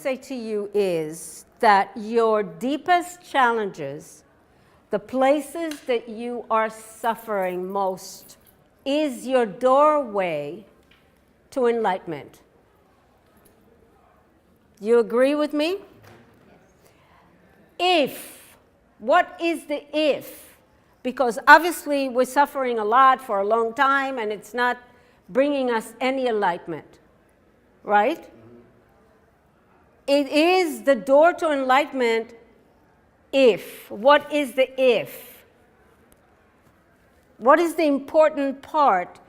say to you is that your deepest challenges, the places that you are suffering most, is your doorway to enlightenment. You agree with me? If, what is the if? Because obviously we're suffering a lot for a long time and it's not bringing us any enlightenment, right? It is the door to enlightenment if. What is the if? What is the important part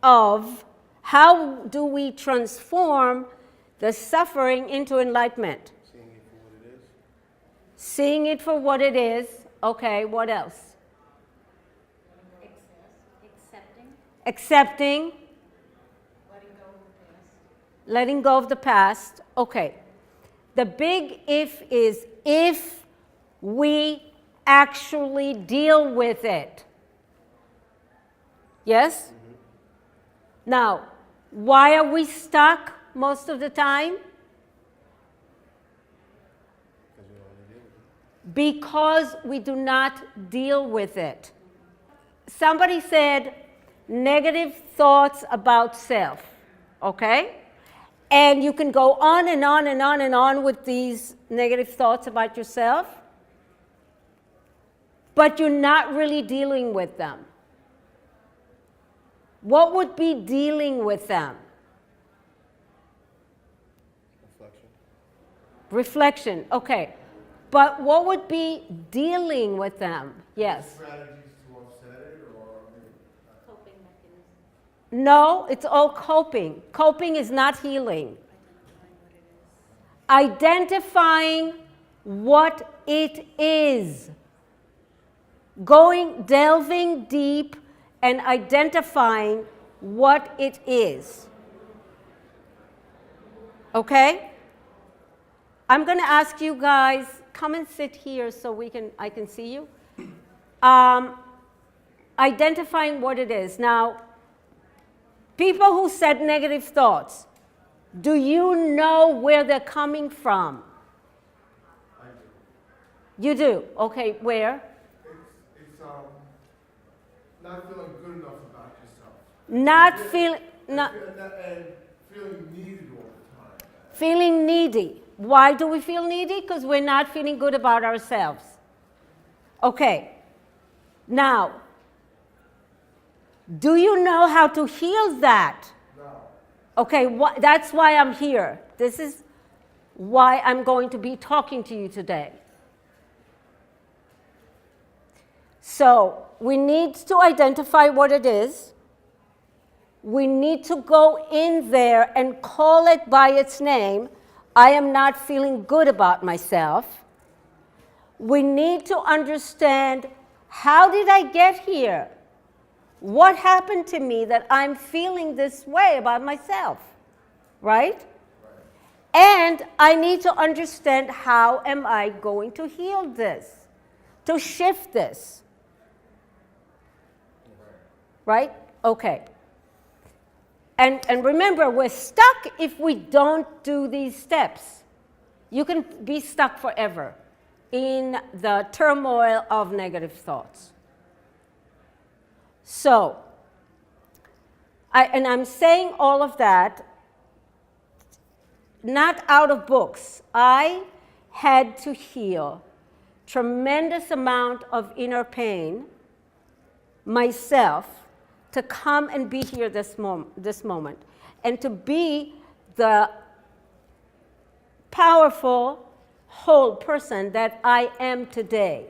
of how do we transform the suffering into enlightenment? Seeing it for what it is. Okay, what else? Accepting. Letting go of the past. Okay. The big if is if we actually deal with it. Yes? Mm-hmm. Now, why are we stuck most of the time? Because we do not deal with it. Somebody said negative thoughts about self, okay? And you can go on and on and on and on with these negative thoughts about yourself, but you're not really dealing with them. What would be dealing with them? Reflection, okay. But what would be dealing with them? Yes. Strategies to offset it or coping mechanisms? No, it's all coping. Coping is not healing. Identifying what it is. Delving deep and identifying what it is. Okay? I'm going to ask you guys, come and sit here so I can see you. Identifying what it is. Now, people who said negative thoughts, do you know where they're coming from? I do. You do? Okay, where? It's not feeling good enough about yourself. And feeling needed all the time. Feeling needy. Why do we feel needy? Because we're not feeling good about ourselves. Okay. Now, do you know how to heal that? No. Okay, that's why I'm here. This is why I'm going to be talking to you today. So, we need to identify what it is. We need to go in there and call it by its name. I am not feeling good about myself. We need to understand, how did I get here? What happened to me that I'm feeling this way about myself? Right? And I need to understand, how am I going to heal this? To shift this? Right? Okay. And remember, we're stuck if we don't do these steps. You can be stuck forever in the turmoil of negative thoughts. So, I'm saying all of that not out of books. I had to heal tremendous amount of inner pain myself to come and be here this moment, and to be the powerful, whole person that I am today.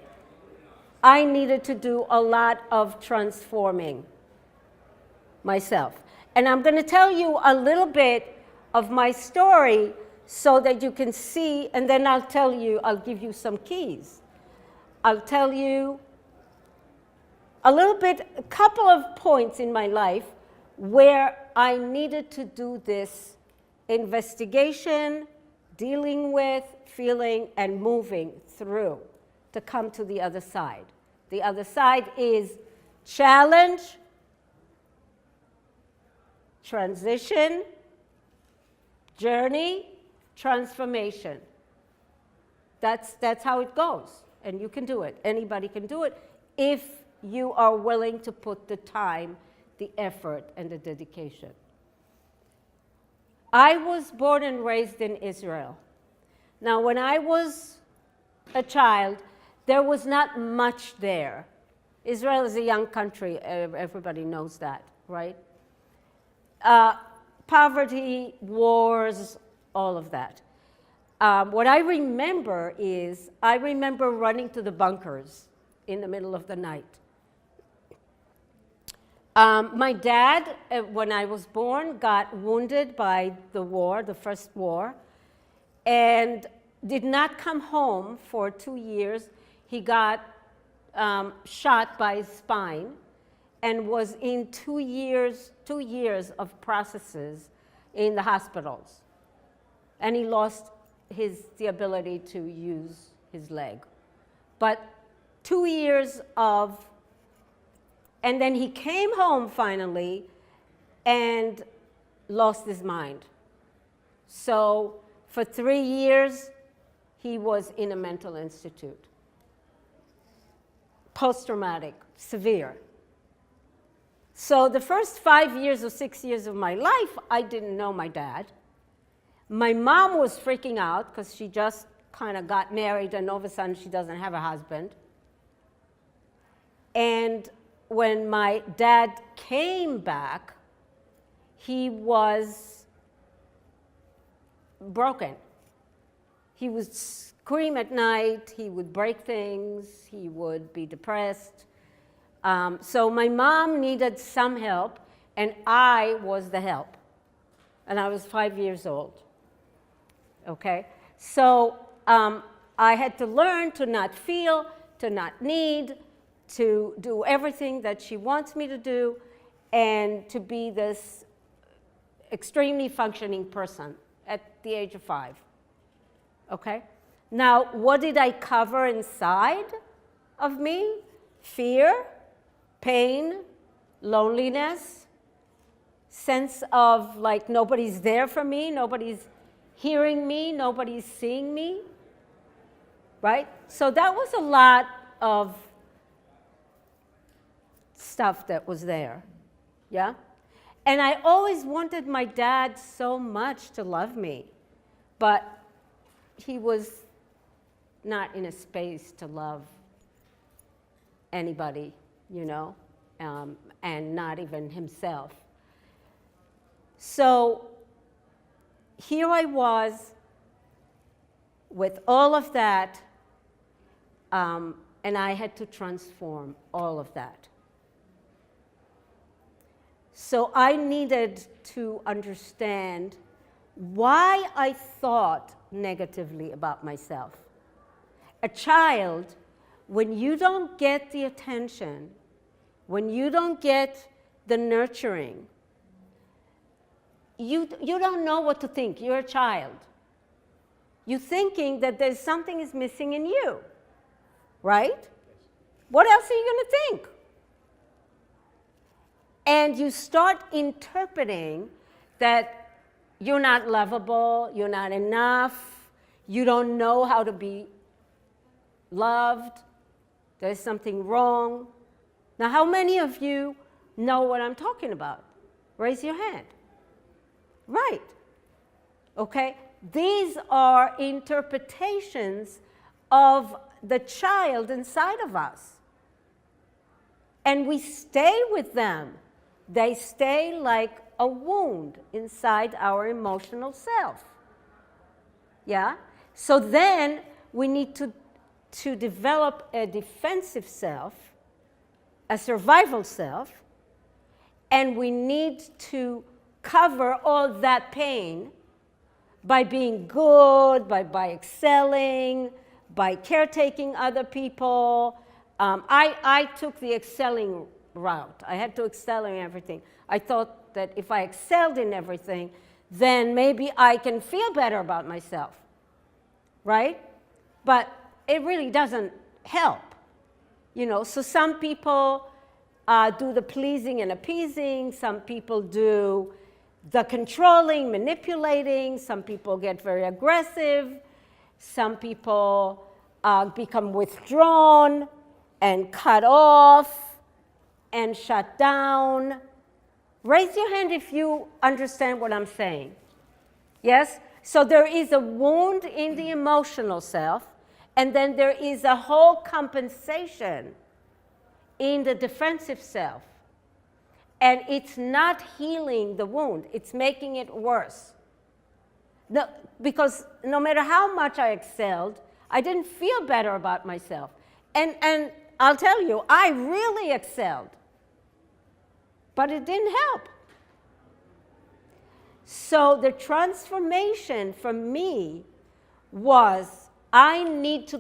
I needed to do a lot of transforming myself. And I'm going to tell you a little bit of my story so that you can see, and then I'll give you some keys. I'll tell you a couple of points in my life where I needed to do this investigation, dealing with, feeling, and moving through to come to the other side. The other side is challenge, transition, journey, transformation. That's how it goes. And you can do it. Anybody can do it if you are willing to put the time, the effort, and the dedication. I was born and raised in Israel. Now, when I was a child, there was not much there. Israel is a young country. Everybody knows that, right? Poverty, wars, all of that. What I remember is, I remember running to the bunkers in the middle of the night. My dad, when I was born, got wounded by the war, the first war, and did not come home for 2 years. He got shot by his spine and was in 2 years of processes in the hospitals. And he lost the ability to use his leg. But 2 years of, and then he came home finally and lost his mind. So for 3 years, he was in a mental institute. Post-traumatic, severe. So the first 5 years or 6 years of my life, I didn't know my dad. My mom was freaking out because she just kind of got married and all of a sudden she doesn't have a husband. And when my dad came back, he was broken. He would scream at night, he would break things, he would be depressed. So my mom needed some help, and I was the help. And I was 5 years old. Okay? So I had to learn to not feel, to not need, to do everything that she wants me to do, and to be this extremely functioning person at the age of 5. Okay? Now, what did I cover inside of me? Fear, pain, loneliness, sense of like nobody's there for me, nobody's hearing me, nobody's seeing me, right? So that was a lot of stuff that was there, yeah? And I always wanted my dad so much to love me, but he was not in a space to love anybody, you know, and not even himself. So here I was with all of that, and I had to transform all of that. So I needed to understand why I thought negatively about myself. A child, when you don't get the attention, when you don't get the nurturing, you don't know what to think. You're a child. You're thinking that there's something is missing in you, right? What else are you going to think? And you start interpreting that you're not lovable, you're not enough, you don't know how to be loved, there's something wrong. Now, how many of you know what I'm talking about? Raise your hand. Right. Okay? These are interpretations of the child inside of us. And we stay with them. They stay like a wound inside our emotional self. Yeah? So then we need to develop a defensive self, a survival self, and we need to cover all that pain by being good, by excelling, by caretaking other people. I took the excelling route. I had to excel in everything. I thought that if I excelled in everything, then maybe I can feel better about myself, right? But it really doesn't help, you know. So some people do the pleasing and appeasing. Some people do the controlling, manipulating. Some people get very aggressive. Some people become withdrawn and cut off and shut down. Raise your hand if you understand what I'm saying. Yes? So there is a wound in the emotional self, and then there is a whole compensation in the defensive self. And it's not healing the wound, it's making it worse. Because no matter how much I excelled, I didn't feel better about myself. And I'll tell you, I really excelled. But it didn't help. So the transformation for me was I needed to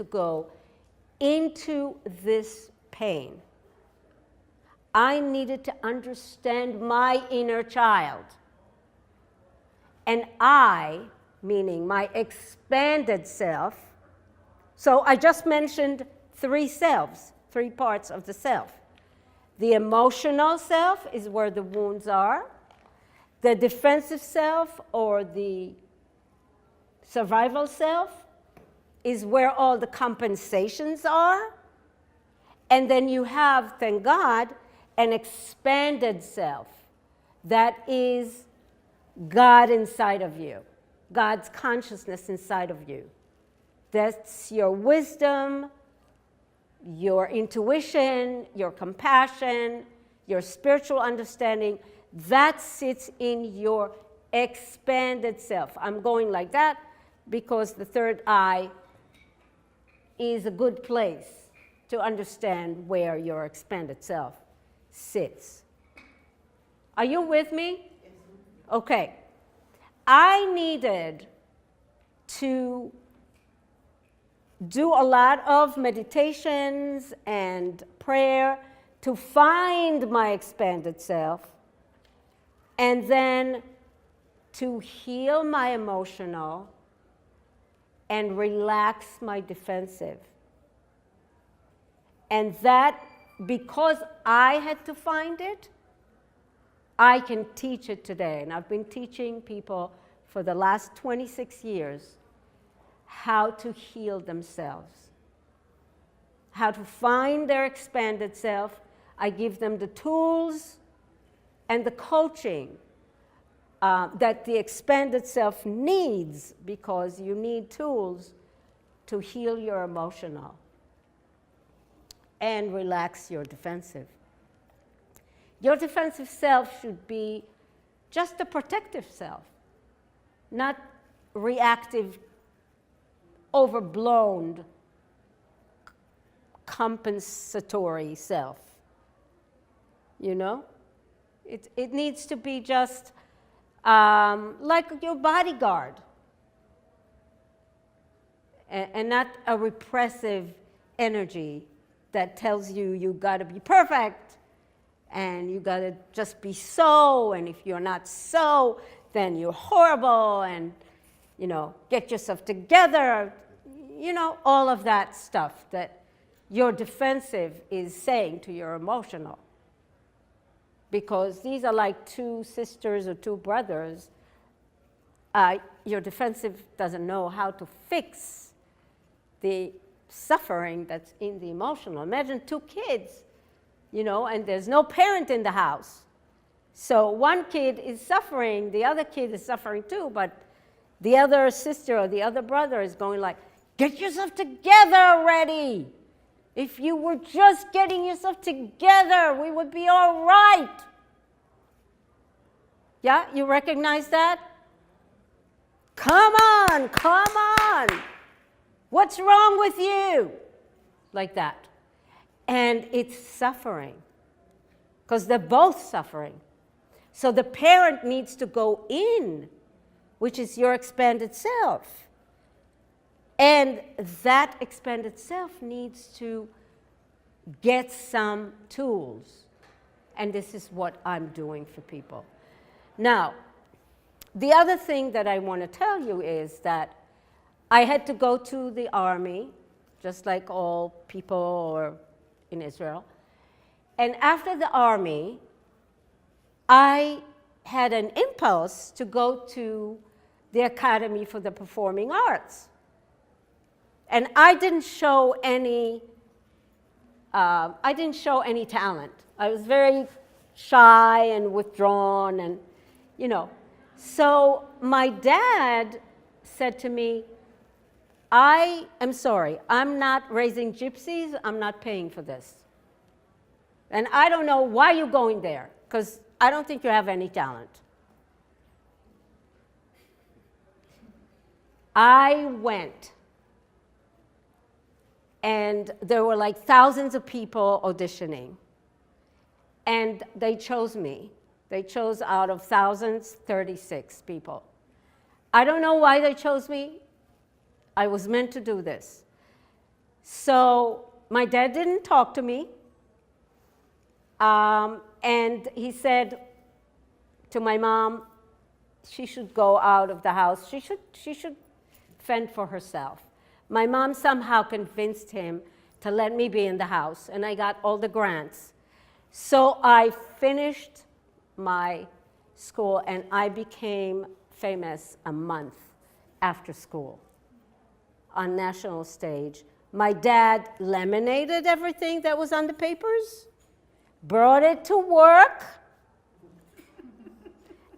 go into this pain. I needed to understand my inner child. And I, meaning my expanded self, so I just mentioned three selves, three parts of the self. The emotional self is where the wounds are. The defensive self or the survival self is where all the compensations are. And then you have, thank God, an expanded self that is God inside of you, God's consciousness inside of you. That's your wisdom, your intuition, your compassion, your spiritual understanding. That sits in your expanded self. I'm going like that because the third eye is a good place to understand where your expanded self sits. Are you with me? Okay. I needed to do a lot of meditations and prayer to find my expanded self, and then to heal my emotional and relax my defensive. And that, because I had to find it, I can teach it today. And I've been teaching people for the last 26 years how to heal themselves, how to find their expanded self. I give them the tools and the coaching that the expanded self needs, because you need tools to heal your emotional and relax your defensive. Your defensive self should be just a protective self, not reactive, overblown, compensatory self. You know? It needs to be just like your bodyguard, and not a repressive energy that tells you you got to be perfect and you got to just be so, and if you're not so, then you're horrible, and, you know, get yourself together, you know, all of that stuff that your defensive is saying to your emotional. Because these are like two sisters or two brothers. Your defensive doesn't know how to fix the suffering that's in the emotional. Imagine two kids, you know, and there's no parent in the house. So one kid is suffering, the other kid is suffering too, but the other sister or the other brother is going like, get yourself together already. If you were just getting yourself together, we would be all right. Yeah, you recognize that? Come on, come on. What's wrong with you? Like that. And it's suffering, because they're both suffering. So the parent needs to go in, which is your expanded self. And that expanded self needs to get some tools. And this is what I'm doing for people. Now, the other thing that I want to tell you is that I had to go to the army, just like all people or in Israel. And after the army, I had an impulse to go to the Academy for the Performing Arts. And I didn't show any talent. I was very shy and withdrawn, and, you know. So my dad said to me, I am sorry, I'm not raising gypsies, I'm not paying for this. And I don't know why you're going there, because I don't think you have any talent. I went, and there were like thousands of people auditioning, and they chose me. They chose out of thousands, 36 people. I don't know why they chose me. I was meant to do this. So my dad didn't talk to me. And he said to my mom, she should go out of the house. She should fend for herself. My mom somehow convinced him to let me be in the house, and I got all the grants. So I finished my school, and I became famous a month after school on national stage. My dad laminated everything that was on the papers, brought it to work,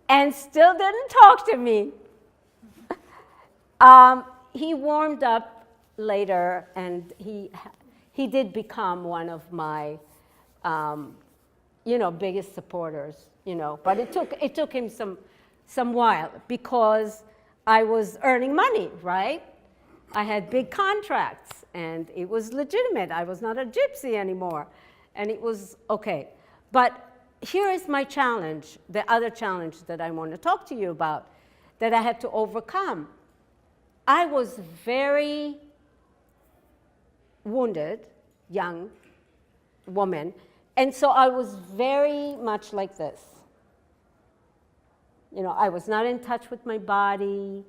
and still didn't talk to me. He warmed up later, and he did become one of my biggest supporters, but it took him some while, because I was earning money, right? I had big contracts, and it was legitimate. I was not a gypsy anymore, and it was okay. But here is my challenge, the other challenge that I want to talk to you about, that I had to overcome. I was very wounded, young woman, and so I was very much like this. I was not in touch with my body.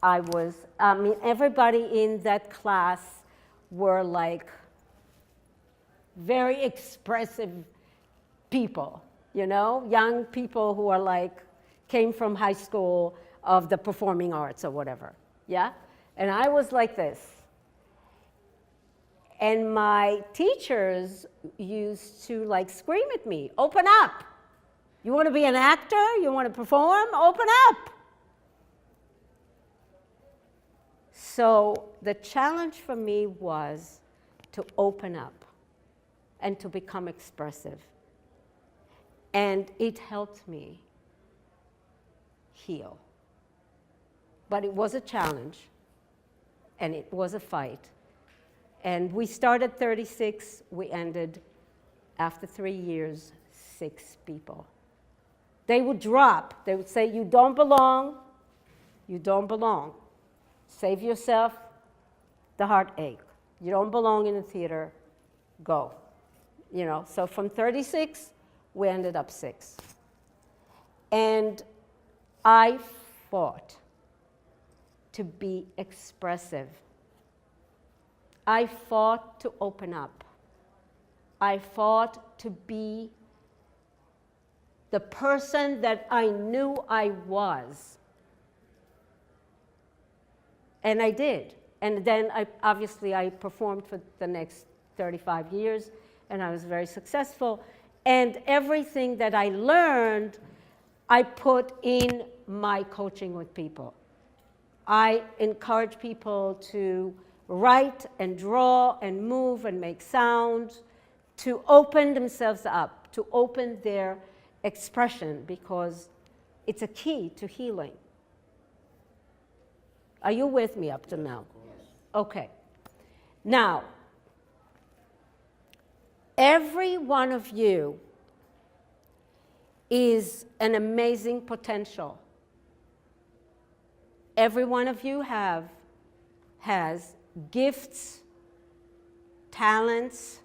Everybody in that class were like very expressive people, young people who are like, came from high school of the performing arts or whatever, yeah? And I was like this. And my teachers used to like scream at me, open up. You want to be an actor? You want to perform? Open up. So the challenge for me was to open up and to become expressive. And it helped me heal. But it was a challenge, and it was a fight. And we started 36, we ended, after 3 years, 6 people. They would drop. They would say, you don't belong. You don't belong. Save yourself the heartache. You don't belong in the theater. Go. So from 36, we ended up 6. And I fought to be expressive. I fought to open up. I fought to be the person that I knew I was. And I did. And then I performed for the next 35 years, and I was very successful. And everything that I learned, I put in my coaching with people. I encourage people to write and draw and move and make sounds, to open themselves up, to open their expression, because it's a key to healing. Are you with me up to now? Okay. Now, every one of you is an amazing potential. Every one of you has gifts, talents,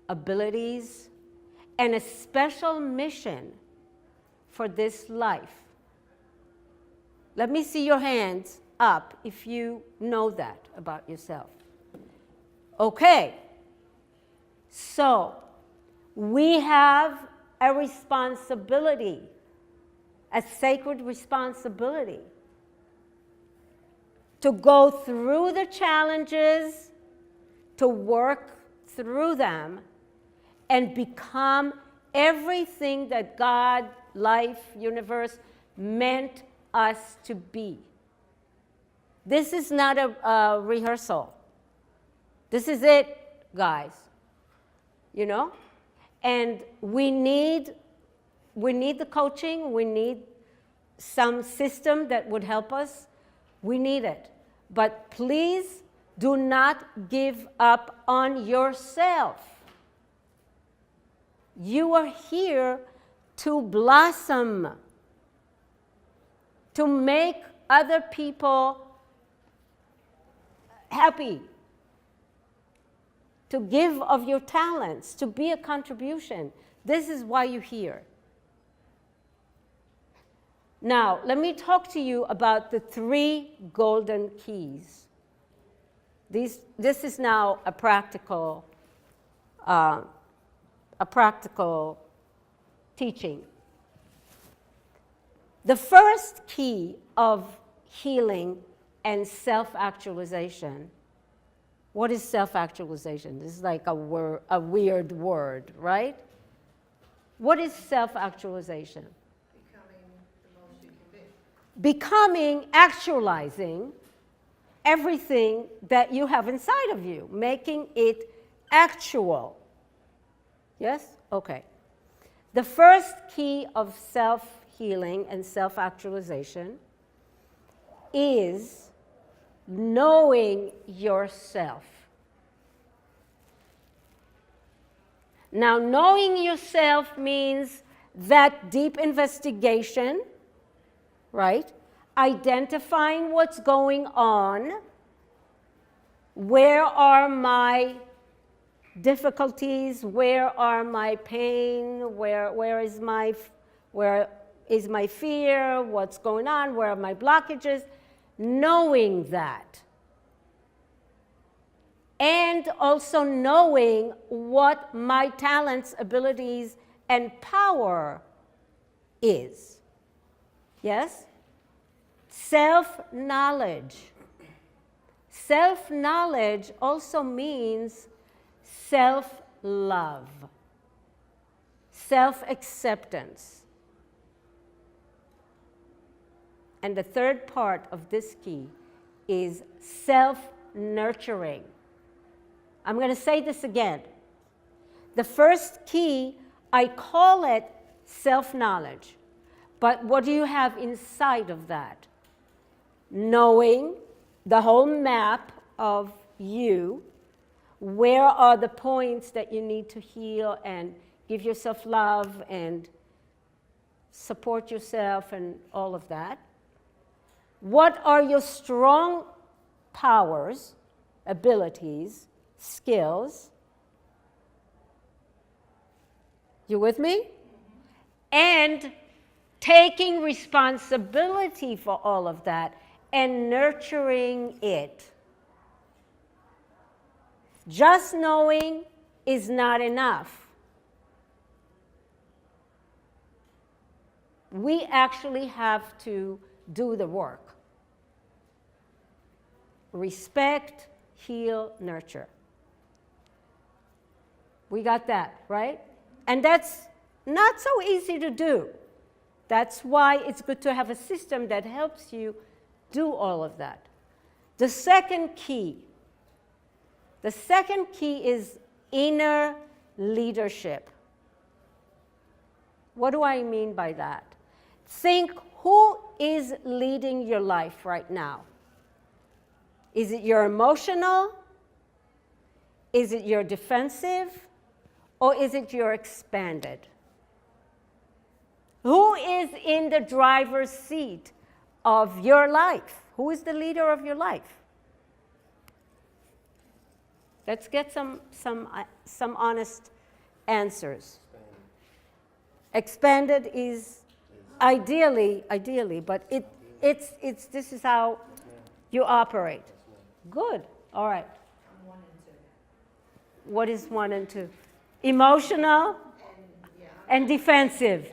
abilities, and a special mission for this life. Let me see your hands up if you know that about yourself. Okay. So, we have a responsibility a sacred responsibility to go through the challenges, to work through them, and become everything that God, life, universe meant us to be. This is not a rehearsal. This is it, guys. You know? And we need the coaching. We need some system that would help us. We need it. But please do not give up on yourself. You are here to blossom, to make other people happy, to give of your talents, to be a contribution. This is why you're here. Now, let me talk to you about the 3 golden keys. This is now a practical teaching. The first key of healing and self-actualization. What is self-actualization? This is like a weird word, right? What is self-actualization? Becoming, actualizing everything that you have inside of you, making it actual. Yes? Okay. The first key of self-healing and self-actualization is knowing yourself. Now, knowing yourself means that deep investigation, right? Identifying what's going on. Where are my difficulties? Where are my pain? Where is my fear? What's going on? Where are my blockages? Knowing that. And also knowing what my talents, abilities, and power is. Yes? Self-knowledge. Self-knowledge also means self-love, self-acceptance. And the third part of this key is self-nurturing. I'm going to say this again. The first key, I call it self-knowledge. But what do you have inside of that? Knowing the whole map of you. Where are the points that you need to heal and give yourself love and support yourself and all of that? What are your strong powers, abilities, skills? You with me? And taking responsibility for all of that and nurturing it. Just knowing is not enough. We actually have to do the work. Respect, heal, nurture. We got that, right? And that's not so easy to do. That's why it's good to have a system that helps you do all of that. The second key is inner leadership. What do I mean by that? Think, who is leading your life right now? Is it your emotional? Is it your defensive? Or is it your expanded? Who is in the driver's seat of your life? Who is the leader of your life? Let's get some honest answers. Expanded is ideally, but it's this is how you operate. Good. All right. What is 1 and 2? Emotional and defensive.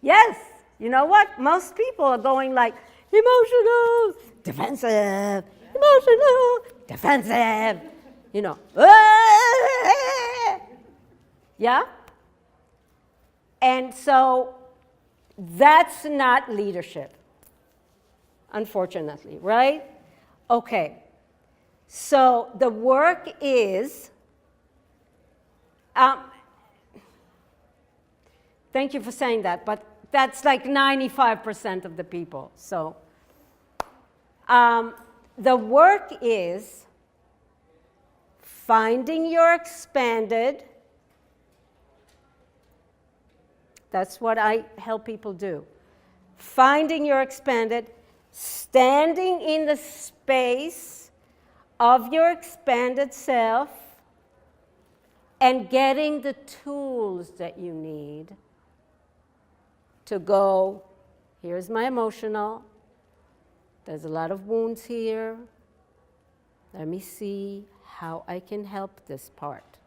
Yes, You know what? Most people are going like emotional, defensive, emotional, defensive, you know. Yeah? And so that's not leadership, unfortunately, right? Okay. So the work is, thank you for saying that, but that's like 95% of the people. So the work is finding your expanded. That's what I help people do. Finding your expanded, standing in the space of your expanded self, and getting the tools that you need to go, here's my emotional, there's a lot of wounds here, let me see how I can help this part.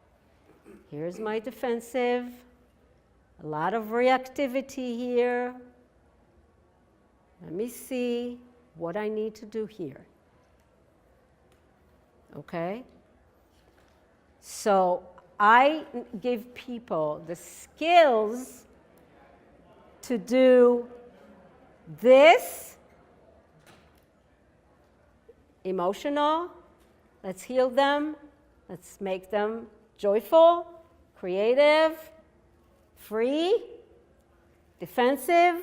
Here's my defensive, a lot of reactivity here, let me see what I need to do here. Okay? So I give people the skills to do this, emotional, let's heal them, let's make them joyful, creative, free, defensive,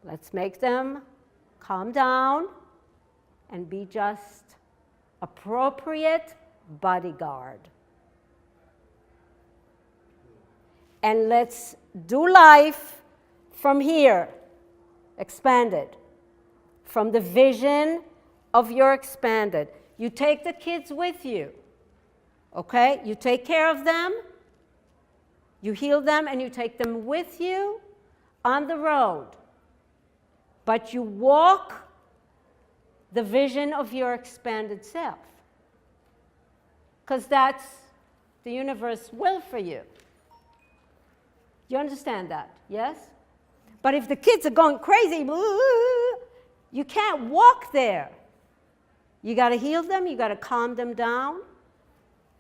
let's make them calm down and be just appropriate bodyguard. And let's do life from here, expanded, from the vision of your expanded. You take the kids with you, okay? You take care of them, you heal them, and you take them with you on the road. But you walk the vision of your expanded self, because that's the universe will for you. You understand that, yes? But if the kids are going crazy, you can't walk there. You got to heal them, you got to calm them down,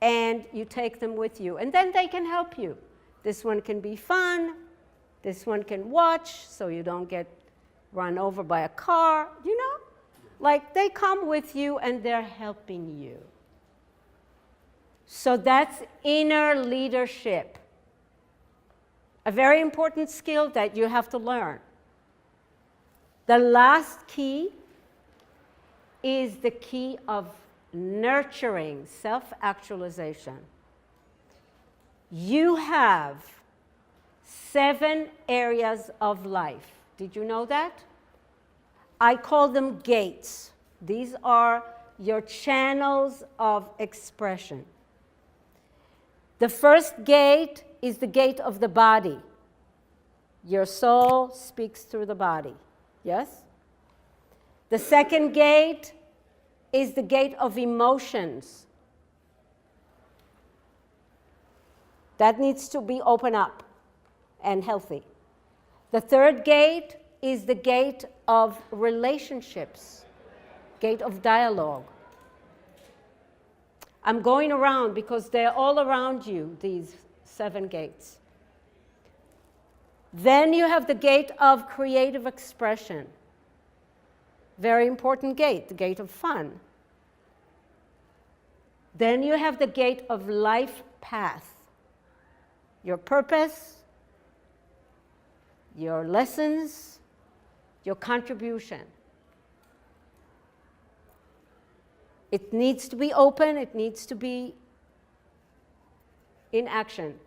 and you take them with you. And then they can help you. This one can be fun. This one can watch so you don't get run over by a car, you know? Like they come with you and they're helping you. So that's inner leadership. A very important skill that you have to learn. The last key is the key of nurturing self-actualization. You have 7 areas of life. Did you know that? I call them gates. These are your channels of expression. The first gate is the gate of the body. Your soul speaks through the body. Yes? The second gate is the gate of emotions. That needs to be open up and healthy. The third gate is the gate of relationships, gate of dialogue. I'm going around because they're all around you, these 7 gates. Then you have the gate of creative expression. Very important gate, the gate of fun. Then you have the gate of life path. Your purpose, your lessons, your contribution. It needs to be open, it needs to be in action.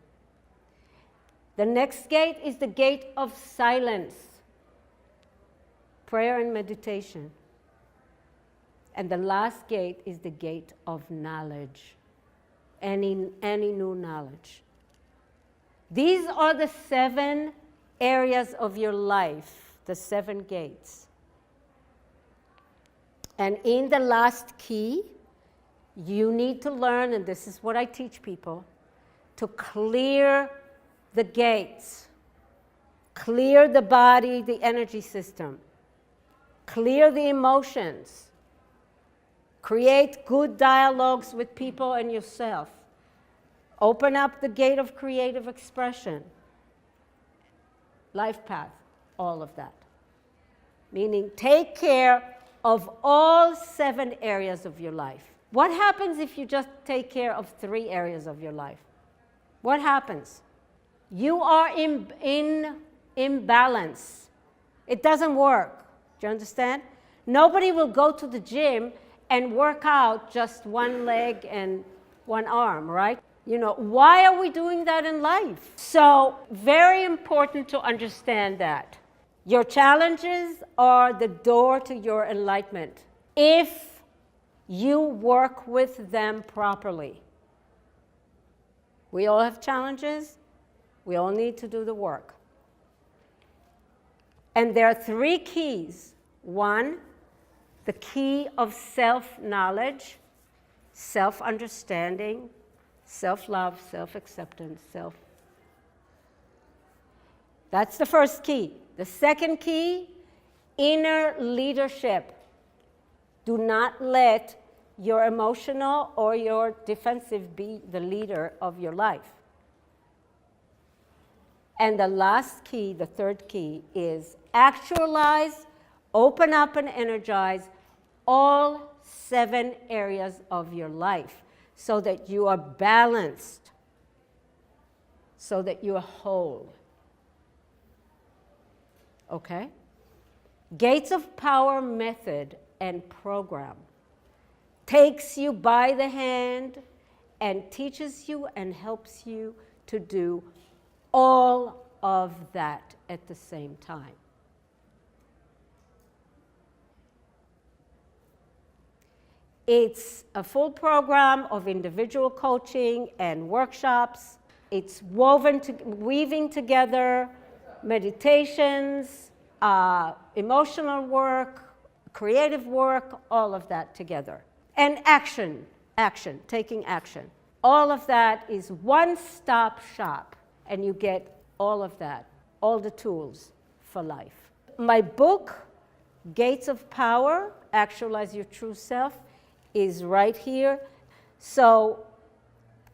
The next gate is the gate of silence, prayer and meditation. And the last gate is the gate of knowledge, any new knowledge. These are the 7 areas of your life, the 7 gates. And in the last key, you need to learn, and this is what I teach people, to clear the gates. Clear the body, the energy system. Clear the emotions. Create good dialogues with people and yourself. Open up the gate of creative expression. Life path, all of that. Meaning take care of all 7 areas of your life. What happens if you just take care of 3 areas of your life? What happens? You are in imbalance. It doesn't work. Do you understand? Nobody will go to the gym and work out just one leg and one arm, right? You know, why are we doing that in life? So, very important to understand that. Your challenges are the door to your enlightenment if you work with them properly. We all have challenges. We all need to do the work. And there are 3 keys. 1, the key of self-knowledge, self-understanding, self-love, self-acceptance, That's the first key. The second key, inner leadership. Do not let your emotional or your defensive be the leader of your life. And the last key, the third key, is actualize, open up and energize all 7 areas of your life so that you are balanced, so that you are whole. Okay? Gates of Power method and program takes you by the hand and teaches you and helps you to do all of that at the same time. It's a full program of individual coaching and workshops. It's weaving together meditations, emotional work, creative work, all of that together. And action, taking action. All of that is one-stop shop, and you get all of that, all the tools for life. My book, Gates of Power, Actualize Your True Self, is right here. So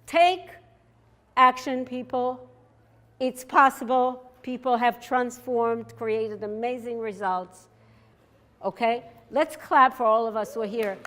take action, people. It's possible. People have transformed, created amazing results. Okay? Let's clap for all of us who are here.